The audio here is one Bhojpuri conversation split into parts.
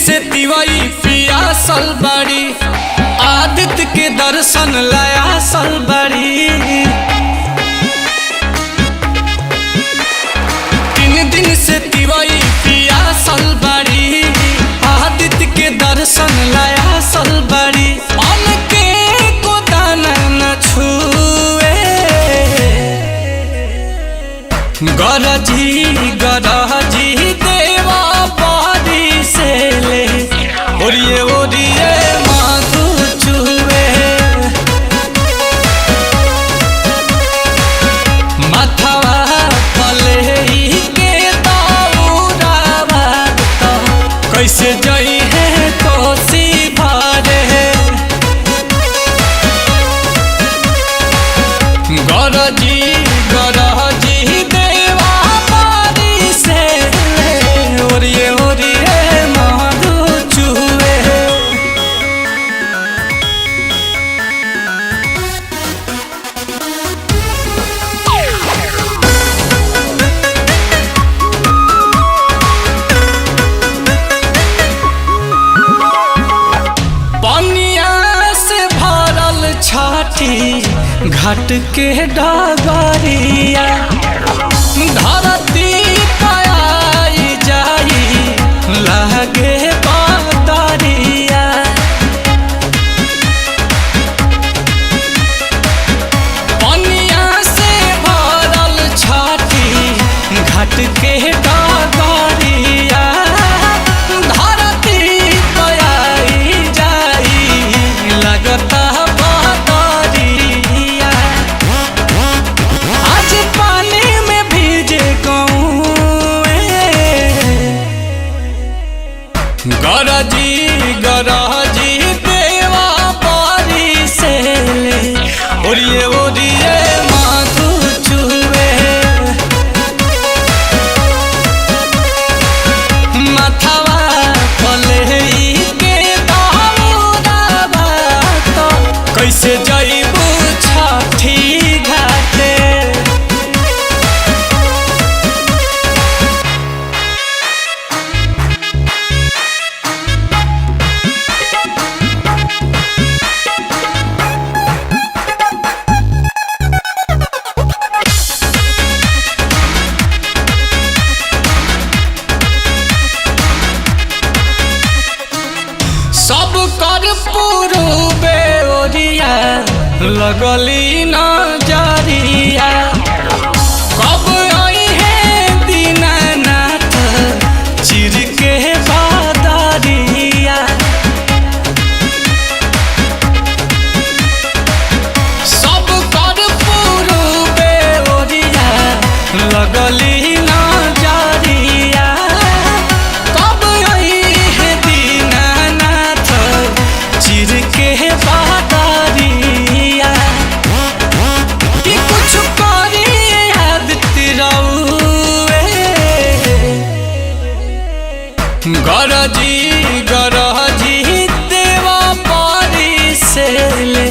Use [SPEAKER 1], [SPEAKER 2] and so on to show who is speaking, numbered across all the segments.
[SPEAKER 1] से तिवई पियासल बड़ी, आदित्य के दर्शन लाया सल बड़ी। 3 दिन से तिवई पियासल बड़ी, आदित्य के दर्शन लाया सल बड़ी। अन के को दाना न छुए, गरजी गरजी देवा पारी से ले, ओरिए ओरिए माधु चुवे। माथवा पले के दौरावा तो कैसे जई है कोसी भरे। गरजी गरजी देवा पारी से ले, ओरिए ओरिए माधु चुवे। पनिया से भरल छाती घाट के डगरिया, धरती पाई जाई लागे बदरिया। पनिया से भरल छाती घाट के डगरिया, धरती पाई जाई लगता बदरिया। आज पानी में भीजे गौए, गरजी गरजी देवा पारी से ले, ओरिए ओरिए माधु चुवे। माथवा पले के दौरावा तो कैसे जइबू छठी घाटे। सब कर पूर्वे ओरिया लगली नजरिया, कब आई है दीनानाथ चिर के बदरिया। सब कर पूर्वे ओरिया लगली नजरिया, कब आई है दीनानाथ चिर के बदरिया। कि कुछ करिए आदित्य रउए, गरजी गरजी देवा पारी से ले,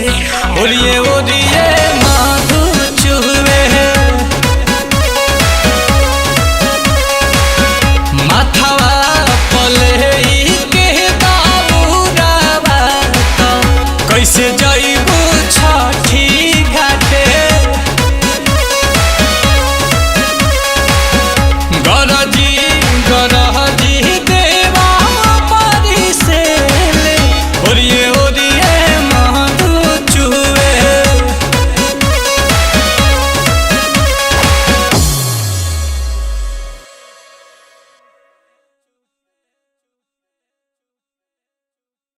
[SPEAKER 1] ओरिए ओरिए माधु चुवे। माथवा पले के दौरावा तो कैसे जइबू